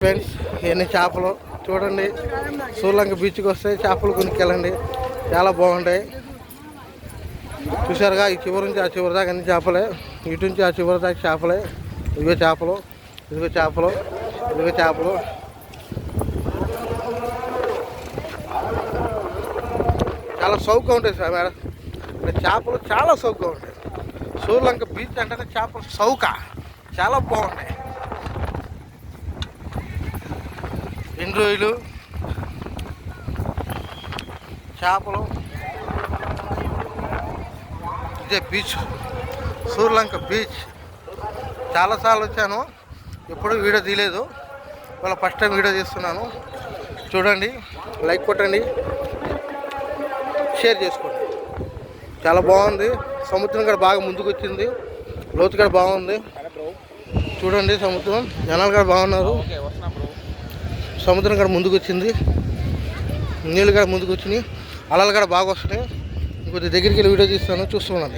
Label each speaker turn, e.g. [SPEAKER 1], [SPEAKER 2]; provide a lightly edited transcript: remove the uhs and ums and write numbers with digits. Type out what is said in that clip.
[SPEAKER 1] Friends ఇవన్నీ చేపలు చూడండి. శ్రీలంక బీచ్కి వస్తే చేపలు కొనుక్కెళ్ళండి, చాలా బాగుంటాయి. చూసారుగా ఈ చివరి నుంచి ఆ చివరి దాకా అన్ని చేపలే, ఇటు నుంచి ఆ చివరి దాకా చేపలే. ఇదిగో చేపలు, ఇదిగో చేపలు, ఇదిగో చేపలు. చాలా సౌకగా ఉంటాయి సార్ మేడం. చేపలు చాలా సౌకగా ఉంటాయి. శ్రీలంక బీచ్ అంటేనే చేపలు సౌక చాలా బాగుంటాయి. ఎండ్రోయిలు, చేపలు. ఇదే బీచ్, శ్రీలంక బీచ్. చాలాసార్లు వచ్చాను, ఎప్పుడు వీడియో తీయలేదు. ఇవాళ ఫస్ట్ టైం వీడియో తీస్తున్నాను. చూడండి, లైక్ కొట్టండి, షేర్ చేసుకోండి. చాలా బాగుంది. సముద్రం కూడా బాగా ముందుకు వచ్చింది, లోతు కూడా బాగుంది. చూడండి సముద్రం, జనాలు కూడా బాగున్నారు. సముద్రం కూడా ముందుకు వచ్చింది, నీళ్ళు కూడా ముందుకు వచ్చినాయి, అలలు కూడా బాగా వస్తున్నాయి. ఇంకొద్ది దగ్గరికి వెళ్ళి వీడియో తీస్తాను, చూస్తున్నాను.